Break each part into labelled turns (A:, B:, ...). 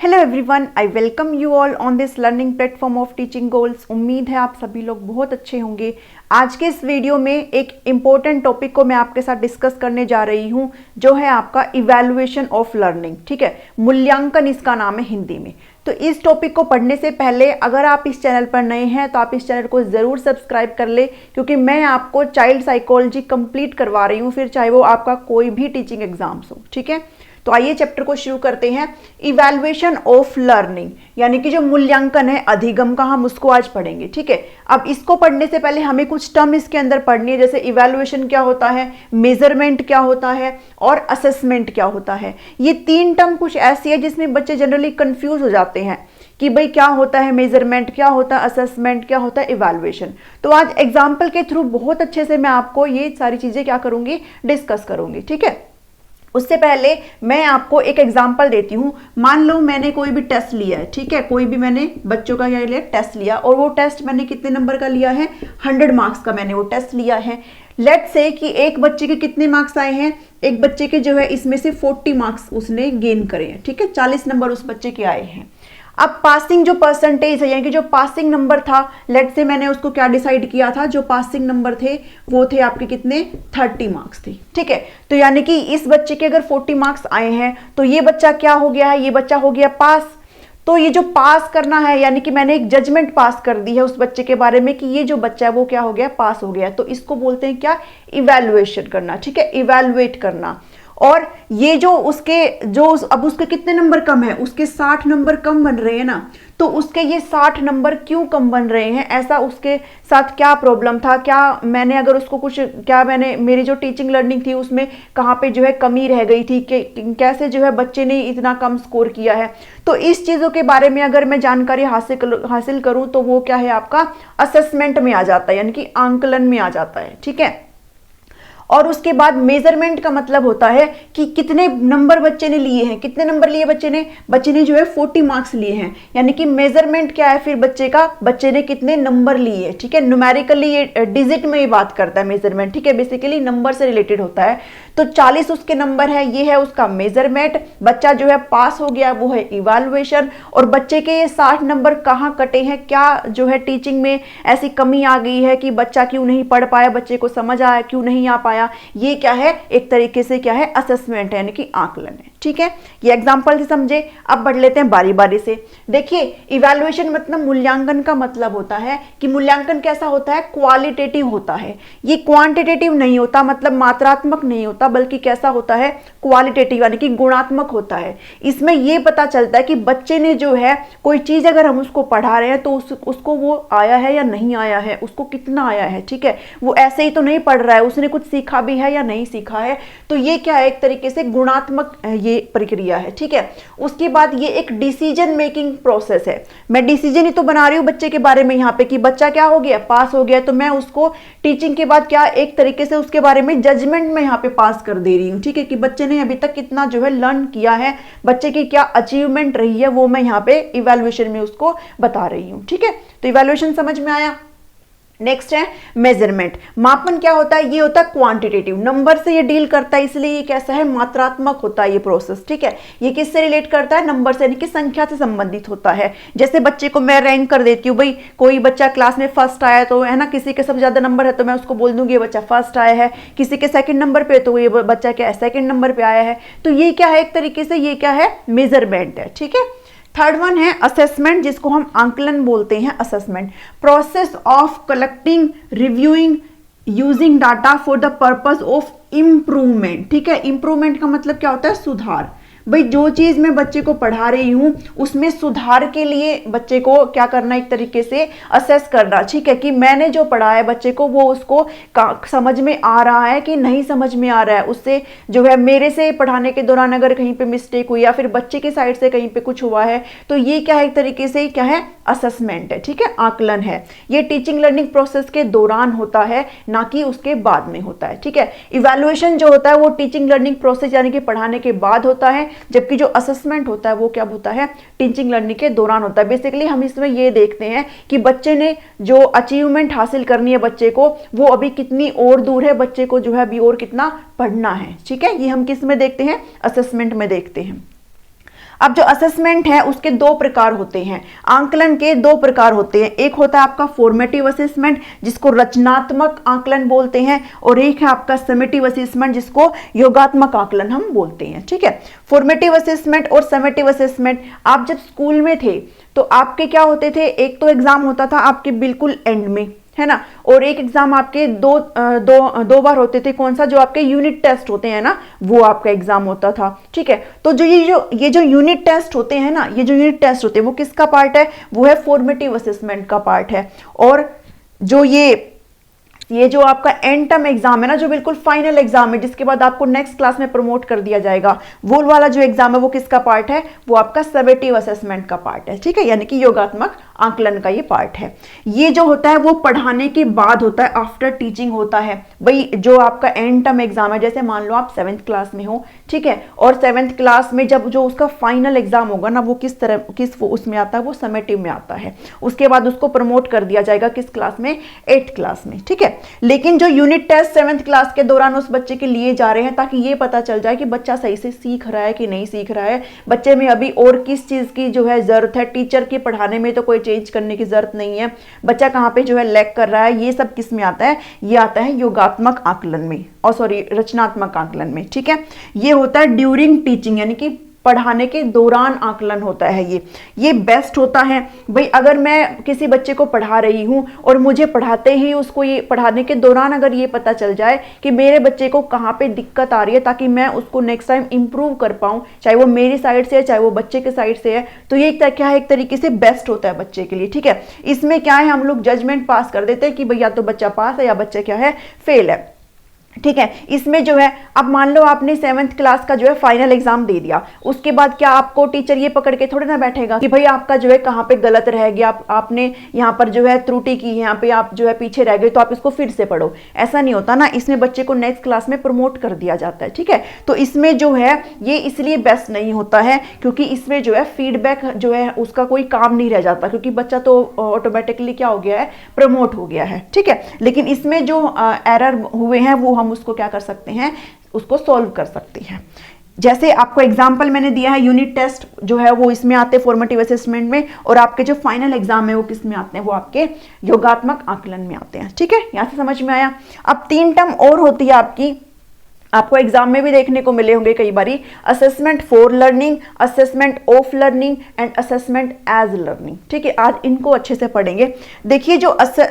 A: Hello everyone, I welcome you all on this learning platform of teaching goals. उम्मीद है आप सभी लोग बहुत अच्छे होंगे। आज के इस वीडियो में एक इम्पोर्टेंट टॉपिक को मैं आपके साथ डिस्कस करने जा रही हूँ, जो है आपका इवैल्यूएशन ऑफ लर्निंग। ठीक है, मूल्यांकन इसका नाम है हिंदी में। तो इस टॉपिक को पढ़ने से पहले अगर आप इस चैनल पर नए हैं तो आप इस चैनल को ज़रूर सब्सक्राइब कर ले, क्योंकि मैं आपको चाइल्ड साइकोलॉजी कंप्लीट करवा रही हूँ, फिर चाहे वो आपका कोई भी टीचिंग एग्जाम्स हो। ठीक है, तो आइए चैप्टर को शुरू करते हैं। इवैल्यूएशन ऑफ लर्निंग यानी कि जो मूल्यांकन है अधिगम का, हम उसको आज पढ़ेंगे। ठीक है, अब इसको पढ़ने से पहले हमें कुछ टर्म इसके अंदर पढ़नी है, जैसे इवैल्यूएशन क्या होता है, मेजरमेंट क्या होता है और असेसमेंट क्या होता है। ये तीन टर्म कुछ ऐसी है जिसमें बच्चे जनरली कंफ्यूज हो जाते हैं कि भाई क्या होता है मेजरमेंट, क्या होता है असेसमेंट, क्या होता है इवैल्यूएशन। तो आज एग्जाम्पल के थ्रू बहुत अच्छे से मैं आपको ये सारी चीजें क्या करूंगी, डिस्कस करूंगी। ठीक है, उससे पहले मैं आपको एक एग्जांपल देती हूँ। मान लो मैंने कोई भी टेस्ट लिया है, ठीक है, कोई भी मैंने बच्चों का क्या लिया, टेस्ट लिया, और वो टेस्ट मैंने कितने नंबर का लिया है, 100 मार्क्स का मैंने वो टेस्ट लिया है। लेट्स से कि एक बच्चे के कितने मार्क्स आए हैं, एक बच्चे के जो है इसमें से 40 मार्क्स उसने गेन करे हैं। ठीक है, 40 नंबर उस बच्चे के आए हैं। अब पासिंग जो परसेंटेज है, यानी कि जो पासिंग नंबर था, लेट से मैंने उसको क्या डिसाइड किया था, जो पासिंग नंबर थे वो थे आपके कितने, 30 मार्क्स थे। ठीक है, तो यानी कि इस बच्चे के अगर 40 मार्क्स आए हैं तो ये बच्चा क्या हो गया है, ये बच्चा हो गया पास। तो ये जो पास करना है, यानी कि मैंने एक जजमेंट पास कर दी है उस बच्चे के बारे में कि ये जो बच्चा है वो क्या हो गया, पास हो गया। तो इसको बोलते हैं क्या, इवैल्यूएशन करना। ठीक है, इवैल्यूएट करना। और ये जो अब उसके कितने नंबर कम है, उसके 60 नंबर कम बन रहे हैं ना, तो उसके ये 60 नंबर क्यों कम बन रहे हैं, ऐसा उसके साथ क्या प्रॉब्लम था, क्या मैंने अगर उसको कुछ, क्या मैंने मेरी जो टीचिंग लर्निंग थी उसमें कहाँ पे जो है कमी रह गई थी, कि कैसे जो है बच्चे ने इतना कम स्कोर किया है। तो इस चीज़ों के बारे में अगर मैं जानकारी हासिल करूँ तो वो क्या है, आपका असेसमेंट में आ जाता है, यानी कि आंकलन में आ जाता है। ठीक है, और उसके बाद मेजरमेंट का मतलब होता है कि कितने नंबर बच्चे ने लिए हैं, कितने नंबर लिए बच्चे ने जो है 40 मार्क्स लिए हैं, यानी कि मेजरमेंट क्या है फिर बच्चे ने कितने नंबर लिए। ठीक है, न्यूमेरिकली ये डिजिट में ये बात करता है मेजरमेंट। ठीक है, बेसिकली नंबर से रिलेटेड होता है। तो 40 उसके नंबर है, ये है उसका मेजरमेंट। बच्चा जो है पास हो गया, वो है इवैल्यूएशन। और बच्चे के ये 60 नंबर कहाँ कटे हैं, क्या जो है टीचिंग में ऐसी कमी आ गई है कि बच्चा क्यों नहीं पढ़ पाया, बच्चे को समझ आया क्यों नहीं आ पाया, ये क्या है, एक तरीके से क्या है, असेसमेंट है, यानी कि आकलन है। ठीक है, ये एग्जांपल से समझे। अब बढ़ लेते हैं बारी बारी से। देखिए, इवैल्यूएशन मतलब मूल्यांकन का मतलब होता है कि मूल्यांकन कैसा होता है, क्वालिटेटिव होता है। ये क्वांटिटेटिव नहीं होता, मतलब मात्रात्मक नहीं होता, बल्कि कैसा होता है, क्वालिटेटिव, यानी कि गुणात्मक होता है। इसमें यह पता चलता है कि बच्चे ने जो है कोई चीज अगर हम उसको पढ़ा रहे हैं तो उसको वो आया है या नहीं आया है, उसको कितना आया है। ठीक है, वो ऐसे ही तो नहीं पढ़ रहा है, उसने कुछ सीखा भी है या नहीं सीखा है। तो ये क्या है, एक तरीके से गुणात्मक ये प्रक्रिया है। ठीक है, उसके बाद ये एक डिसीजन मेकिंग प्रोसेस है। मैं डिसीजन ही तो बना रही हूँ बच्चे के बारे में यहाँ पे कि बच्चा क्या हो गया, पास हो गया, तो मैं उसको टीचिंग के बाद क्या एक तरीके से उसके बारे में जजमेंट में यहाँ पे पास कर दे रही हूँ। ठीक है, कि बच्चे ने अभी तक कितना जो है लर्न किया है, बच्चे की क्या अचीवमेंट रही है, वो मैं यहाँ पे इवैल्यूएशन में उसको बता रही हूँ। ठीक है, तो इवैल्यूएशन समझ में आया। नेक्स्ट है मेजरमेंट। मापन क्या होता है, ये होता है क्वांटिटेटिव, नंबर से ये डील करता है, इसलिए ये कैसा है, मात्रात्मक होता है ये प्रोसेस। ठीक है, ये किससे रिलेट करता है, नंबर से, यानी कि संख्या से संबंधित होता है। जैसे बच्चे को मैं रैंक कर देती हूँ, भाई कोई बच्चा क्लास में फर्स्ट आया तो है ना, किसी के सबसे ज्यादा नंबर है तो मैं उसको बोल दूंगी ये बच्चा फर्स्ट आया है, किसी के सेकंड नंबर पे तो ये बच्चा क्या है, सेकंड नंबर पे आया है। तो ये क्या है, एक तरीके से ये क्या है, मेजरमेंट है। ठीक है, थर्ड वन है असेसमेंट, जिसको हम आंकलन बोलते हैं। Assessment, process of collecting, reviewing, using data for the purpose of improvement. ठीक है, इम्प्रूवमेंट का मतलब क्या होता है, सुधार। भाई जो चीज मैं बच्चे को पढ़ा रही हूं उसमें सुधार के लिए बच्चे को क्या करना, एक तरीके से असेस करना। ठीक है, कि मैंने जो पढ़ा है बच्चे को वो उसको समझ में आ रहा है कि नहीं समझ में आ रहा है, उससे जो है मेरे से पढ़ाने के दौरान अगर कहीं पे मिस्टेक हुई या फिर बच्चे की साइड से कहीं पे कुछ हुआ है, तो ये क्या है, एक तरीके से क्या है, असेसमेंट है। ठीक है, आकलन है। ये टीचिंग लर्निंग प्रोसेस के दौरान होता है, ना कि उसके बाद में होता है। ठीक है, इवैल्यूएशन जो होता है वो टीचिंग लर्निंग प्रोसेस यानी कि पढ़ाने के बाद होता है, जबकि जो असेसमेंट होता है वो क्या होता है, टीचिंग लर्निंग के दौरान होता है। बेसिकली हम इसमें ये देखते हैं कि बच्चे ने जो अचीवमेंट हासिल करनी है बच्चे को, वो अभी कितनी और दूर है, बच्चे को जो है अभी और कितना पढ़ना है। ठीक है, ये हम किस में देखते हैं, असेसमेंट में देखते हैं। अब जो असेसमेंट है उसके दो प्रकार होते हैं, आंकलन के दो प्रकार होते हैं। एक होता है आपका फॉर्मेटिव असेसमेंट जिसको रचनात्मक आंकलन बोलते हैं, और एक है आपका समेटिव असेसमेंट जिसको योगात्मक आंकलन हम बोलते हैं। ठीक है, फॉर्मेटिव असेसमेंट और समेटिव असेसमेंट, आप जब स्कूल में थे तो आपके क्या होते थे, एक तो एग्जाम होता था आपके बिल्कुल एंड में, है ना, और एक एग्जाम आपके दो बार होते थे। कौन सा, जो आपके यूनिट टेस्ट होते हैं ना, वो आपका एग्जाम होता था। ठीक है, तो ये जो यूनिट टेस्ट होते हैं ना, ये जो यूनिट टेस्ट होते हैं वो किसका पार्ट है, वो है फॉर्मेटिव असेसमेंट का पार्ट है। और जो ये जो आपका एंड टर्म एग्जाम है ना, जो बिल्कुल फाइनल एग्जाम है जिसके बाद आपको नेक्स्ट क्लास में प्रमोट कर दिया जाएगा, वो वाला जो एग्जाम है वो किसका पार्ट है, वो आपका समेटिव असेसमेंट का पार्ट है। ठीक है, यानी कि योगात्मक आंकलन का ये पार्ट है। ये जो होता है वो पढ़ाने के बाद होता है, आफ्टर टीचिंग होता है। भाई जो आपका एंड टर्म एग्जाम है, जैसे मान लो आप 7th क्लास में हो, ठीक है, और 7th क्लास में जब जो उसका फाइनल एग्जाम होगा ना, वो किस उसमें आता है, वो समेटिव में आता है। उसके बाद उसको प्रमोट कर दिया जाएगा किस क्लास में, 8th क्लास में। ठीक है, लेकिन जो यूनिट टेस्ट 7th क्लास के दौरान उस बच्चे के लिए जा रहे हैं ताकि ये पता चल जाए कि बच्चा सही से सीख रहा है कि नहीं सीख रहा है, बच्चे में अभी और किस चीज की जो है जरूरत है। टीचर के पढ़ाने में तो कोई चेंज करने की जरूरत नहीं है, बच्चा कहाँ पे जो है लैग कर रहा है, ये सब किस में आता है, ये आता है योगात्मक आकलन में, और सॉरी रचनात्मक आकलन में। ठीक है, ये होता है ड्यूरिंग टीचिंग, यानी कि पढ़ाने के दौरान आकलन होता है। ये बेस्ट होता है। भाई अगर मैं किसी बच्चे को पढ़ा रही हूं और मुझे पढ़ाते ही उसको, ये पढ़ाने के दौरान अगर ये पता चल जाए कि मेरे बच्चे को कहाँ पे दिक्कत आ रही है ताकि मैं उसको नेक्स्ट टाइम इंप्रूव कर पाऊं, चाहे वो मेरी साइड से है चाहे वो बच्चे के साइड से है, तो ये क्या है, एक तरीके से बेस्ट होता है बच्चे के लिए। ठीक है, इसमें क्या है, हम लोग जजमेंट पास कर देते हैं कि भैया तो बच्चा पास है या बच्चा क्या है, फेल है। ठीक है, इसमें जो है, अब मान लो आपने 7th क्लास का जो है फाइनल एग्जाम दे दिया, उसके बाद क्या आपको टीचर ये पकड़ के थोड़े ना बैठेगा कि भाई आपका जो है कहाँ पे गलत रह गया, आपने यहाँ पर जो है त्रुटि की, यहाँ पे आप जो है पीछे रह गए तो आप इसको फिर से पढ़ो। ऐसा नहीं होता ना, इसमें बच्चे को नेक्स्ट क्लास में प्रमोट कर दिया जाता है। ठीक है, तो इसमें जो है ये इसलिए बेस्ट नहीं होता है क्योंकि इसमें जो है फीडबैक जो है उसका कोई काम नहीं रह जाता, क्योंकि बच्चा तो ऑटोमेटिकली क्या हो गया है, प्रमोट हो गया है। ठीक है, लेकिन इसमें जो एरर हुए हैं वो हम उसको क्या कर सकते हैं, उसको सॉल्व कर सकते हैं। जैसे आपको एग्जांपल मैंने दिया है, यूनिट टेस्ट जो है वो इसमें आते हैं फॉर्मेटिव असेसमेंट में, और आपके जो फाइनल एग्जाम है वो किस में आते हैं, वो आपके योगात्मक आकलन में आते हैं। ठीक है, यहां से समझ में आया। अब 3 टर्म और होती है आपकी, आपको एग्जाम में भी देखने को मिले होंगे कई बारी, assessment for learning, assessment of learning and assessment as learning. ठीक है, आज इनको अच्छे से पढ़ेंगे। देखिए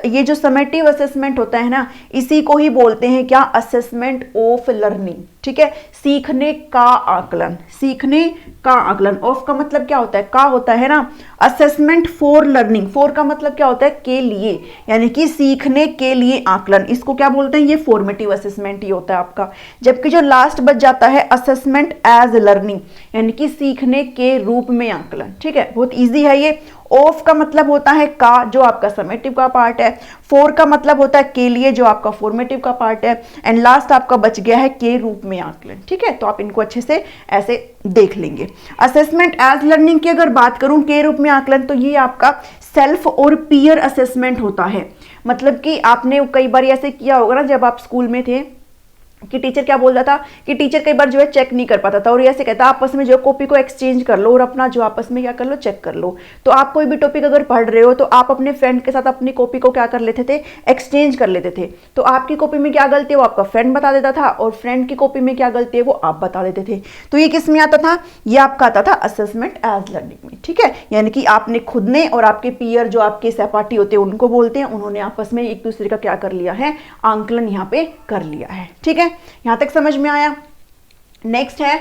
A: ये जो समेटिव असेसमेंट होता है ना, इसी को ही बोलते हैं क्या, असेसमेंट ऑफ लर्निंग। ठीक है, सीखने का आकलन, सीखने का आकलन। ऑफ का मतलब क्या होता है, का होता है ना। असेसमेंट फॉर लर्निंग, फॉर का मतलब क्या होता है, के लिए, यानी कि सीखने के लिए आकलन, इसको क्या बोलते हैं, ये फॉर्मेटिव असेसमेंट ही होता है आपका। जबकि जो लास्ट बच जाता है असेसमेंट एज लर्निंग, यानी कि सीखने के रूप में आकलन। ठीक है, बहुत इजी है ये। ऑफ का मतलब होता है का, जो आपका समेटिव का पार्ट है। फोर का मतलब होता है के लिए, जो आपका फॉर्मेटिव का पार्ट है। एंड लास्ट आपका बच गया है के रूप में आकलन। ठीक है, तो आप इनको अच्छे से ऐसे देख लेंगे। असेसमेंट एज लर्निंग की अगर बात करूं, के रूप में आकलन, तो ये आपका सेल्फ और पीयर असेसमेंट होता है। मतलब कि आपने कई बार ऐसे किया होगा ना, जब आप स्कूल में थे, कि टीचर क्या बोल रहा था कि टीचर कई बार जो है चेक नहीं कर पाता था और ऐसे कहता आपस में जो कॉपी को एक्सचेंज कर लो और अपना जो आपस में क्या कर लो, चेक कर लो। तो आप कोई भी टॉपिक अगर पढ़ रहे हो तो आप अपने फ्रेंड के साथ अपनी कॉपी को क्या कर लेते थे, एक्सचेंज कर लेते थे। तो आपकी कॉपी में क्या गलती है वो आपका फ्रेंड बता देता था, और फ्रेंड की कॉपी में क्या गलती है वो आप बता देते थे। तो ये किस में आता था, ये आपका आता था असेसमेंट एज लर्निंग में। ठीक है, यानी कि आपने खुद ने और आपके पीयर जो आपके सहपाठी होते हैं उनको बोलते हैं, उन्होंने आपस में एक दूसरे का क्या कर लिया है, आंकलन यहाँ पे कर लिया है। ठीक है, यहां तक समझ में आया। नेक्स्ट है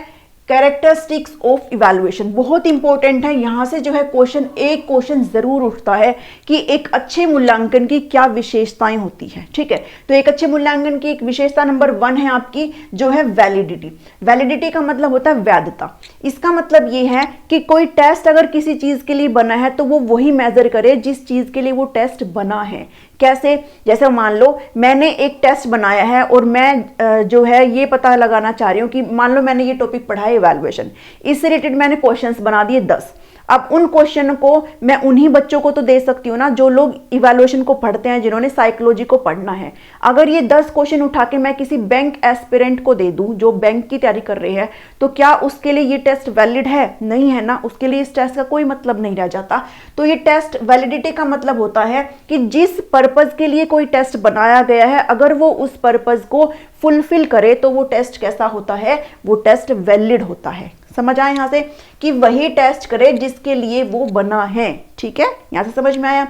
A: कैरेक्टरिस्टिक्स ऑफ इवैल्यूएशन, बहुत इंपॉर्टेंट है। यहां से जो है एक क्वेश्चन जरूर उठता है कि एक अच्छे मूल्यांकन की क्या विशेषताएं होती हैं। ठीक है, तो एक अच्छे मूल्यांकन की एक विशेषता नंबर 1 है आपकी जो है वैलिडिटी। वैलिडिटी का मतलब होता है वैधता। इसका मतलब ये है कि कोई टेस्ट अगर किसी चीज के लिए बना है तो वो वही मेजर करे जिस चीज के लिए वो टेस्ट बना है। कैसे, जैसे मान लो मैंने एक टेस्ट बनाया है और मैं जो है ये पता लगाना चाह रही हूँ कि मान लो मैंने ये टॉपिक पढ़ा है इवैल्यूएशन, इससे रिलेटेड मैंने क्वेश्चंस बना दिए 10। अब उन क्वेश्चन को मैं उन्हीं बच्चों को तो दे सकती हूँ ना जो लोग इवैल्यूएशन को पढ़ते हैं, जिन्होंने साइकोलॉजी को पढ़ना है। अगर ये 10 क्वेश्चन उठा के मैं किसी बैंक एस्पिरेंट को दे दूं जो बैंक की तैयारी कर रहे हैं, तो क्या उसके लिए ये टेस्ट वैलिड है? नहीं है ना, उसके लिए इस टेस्ट का कोई मतलब नहीं रह जाता। तो ये टेस्ट वैलिडिटी का मतलब होता है कि जिस पर्पज के लिए कोई टेस्ट बनाया गया है, अगर वो उस पर्पज को फुलफिल करे तो वो टेस्ट कैसा होता है? वो टेस्ट वैलिड होता है। समझ आए यहां से कि वही टेस्ट करे जिसके लिए वो बना है। ठीक है, यहां से समझ में आया।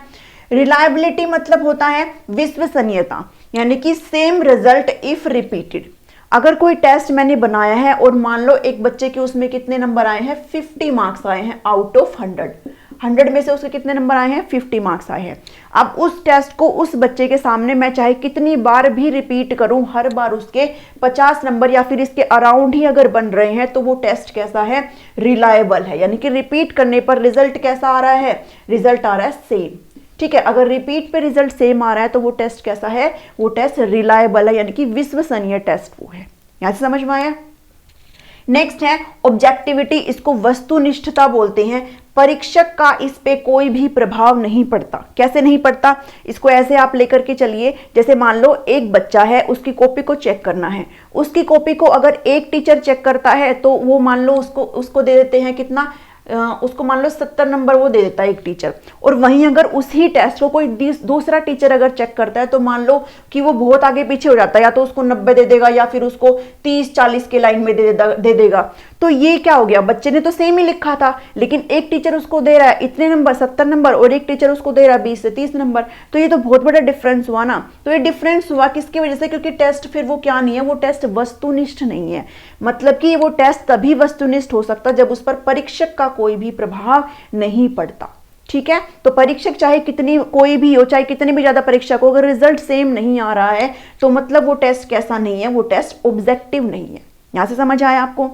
A: रिलायबिलिटी मतलब होता है विश्वसनीयता, यानी कि सेम रिजल्ट इफ रिपीटेड। अगर कोई टेस्ट मैंने बनाया है और मान लो एक बच्चे के उसमें कितने नंबर आए हैं? 50 मार्क्स आए हैं आउट ऑफ 100 में से उसके कितने नंबर आए हैं? 50 मार्क्स आए हैं। अब उस टेस्ट को उस बच्चे के सामने मैं चाहे कितनी बार भी रिपीट करूं, हर बार उसके 50 नंबर या फिर इसके अराउंड ही अगर बन रहे हैं, तो वो टेस्ट कैसा है? रिलायबल है। यानी कि रिपीट करने पर रिजल्ट कैसा आ रहा है? रिजल्ट आ रहा है सेम। ठीक है, अगर रिपीट पे रिजल्ट सेम आ रहा है तो वो टेस्ट कैसा है? वो टेस्ट रिलायबल है, यानी कि विश्वसनीय टेस्ट वो है। यहां से समझ में आया। नेक्स्ट है ऑब्जेक्टिविटी, इसको वस्तुनिष्ठता बोलते हैं। परीक्षक का इस पे कोई भी प्रभाव नहीं पड़ता। कैसे नहीं पड़ता? इसको ऐसे आप लेकर के चलिए, जैसे मान लो एक बच्चा है, उसकी कॉपी को चेक करना है। उसकी कॉपी को अगर एक टीचर चेक करता है तो वो मान लो उसको दे देते हैं कितना, उसको मान लो 70 नंबर वो दे देता है एक टीचर। और वहीं अगर उसी टेस्ट को कोई दूसरा टीचर अगर चेक करता है तो मान लो कि वो बहुत आगे पीछे हो जाता है, या तो उसको 90 दे देगा या फिर उसको 30-40 के लाइन में दे देगा। तो ये क्या हो गया? बच्चे ने तो सेम ही लिखा था, लेकिन एक टीचर उसको दे रहा है इतने नंबर 70 नंबर और एक टीचर उसको दे रहा है 20 से 30 नंबर। तो ये तो बहुत बड़ा डिफरेंस हुआ ना। तो ये डिफरेंस हुआ किसकी वजह से? क्योंकि टेस्ट फिर वो क्या नहीं है? वो टेस्ट वस्तुनिष्ठ नहीं है। मतलब कि वो टेस्ट तभी वस्तुनिष्ठ हो सकता जब उस पर परीक्षक का कोई भी प्रभाव नहीं पड़ता। ठीक है, तो परीक्षक चाहे कितनी कोई भी हो, चाहे कितनी भी ज्यादा परीक्षक हो, अगर रिजल्ट सेम नहीं आ रहा है तो मतलब वो टेस्ट कैसा नहीं है? वो टेस्ट ऑब्जेक्टिव नहीं है। यहां से समझ आया आपको।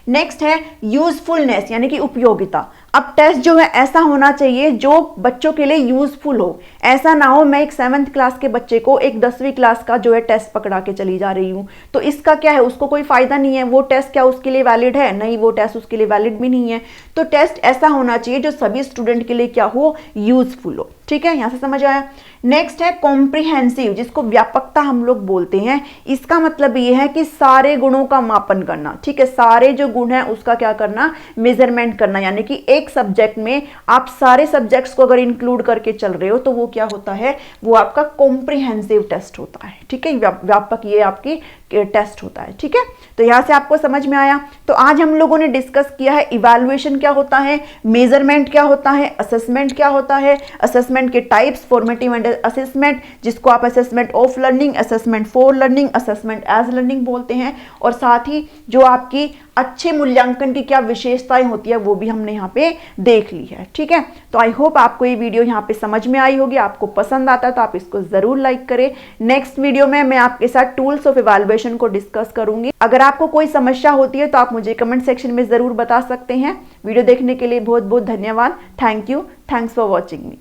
A: नेक्स्ट है यूजफुलनेस, यानी कि उपयोगिता। अब टेस्ट जो है ऐसा होना चाहिए जो बच्चों के लिए यूजफुल हो। ऐसा ना हो मैं एक 7th क्लास के बच्चे को एक 10वीं क्लास का जो है टेस्ट पकड़ा के चली जा रही हूँ, तो इसका क्या है? उसको कोई फायदा नहीं है। वो टेस्ट क्या उसके लिए वैलिड है? नहीं, वो टेस्ट उसके लिए वैलिड भी नहीं है। तो टेस्ट ऐसा होना चाहिए जो सभी स्टूडेंट के लिए क्या हो? यूजफुल हो। ठीक है, यहां से समझ आया। नेक्स्ट है कॉम्प्रिहेंसिव, जिसको व्यापकता हम लोग बोलते हैं। इसका मतलब ये है कि सारे गुणों का मापन करना। ठीक है, सारे जो गुण है उसका क्या करना? मेजरमेंट करना। यानी कि एक सब्जेक्ट में आप सारे सब्जेक्ट्स को अगर इंक्लूड करके चल रहे हो तो वो क्या होता है? वो आपका कॉम्प्रिहेंसिव टेस्ट होता है। ठीक है, व्यापक ये आपकी टेस्ट होता है। ठीक है, तो यहां से आपको समझ में आया। तो आज हम लोगों ने डिस्कस किया है इवैल्यूएशन क्या होता है, मेजरमेंट क्या होता है, असेसमेंट क्या होता है, असेसमेंट के टाइप्स, फॉर्मेटिव एंड असेसमेंट, जिसको आप assessment of learning, assessment for learning, assessment as learning बोलते हैं। और साथ ही जो आपकी अच्छे मूल्यांकन की क्या विशेषताएं होती है वो भी हमने यहाँ पे देख ली है। ठीक है, तो आई होप आपको ये वीडियो यहाँ पे समझ में आई होगी। आपको पसंद आता है तो आप इसको जरूर लाइक करें। नेक्स्ट वीडियो में मैं आपके साथ टूल्स ऑफ इवैल्यूएशन को डिस्कस करूंगी। अगर आपको कोई समस्या होती है तो आप मुझे कमेंट सेक्शन में जरूर बता सकते हैं। वीडियो देखने के लिए बहुत बहुत धन्यवाद। Thank you. Thanks for watching me.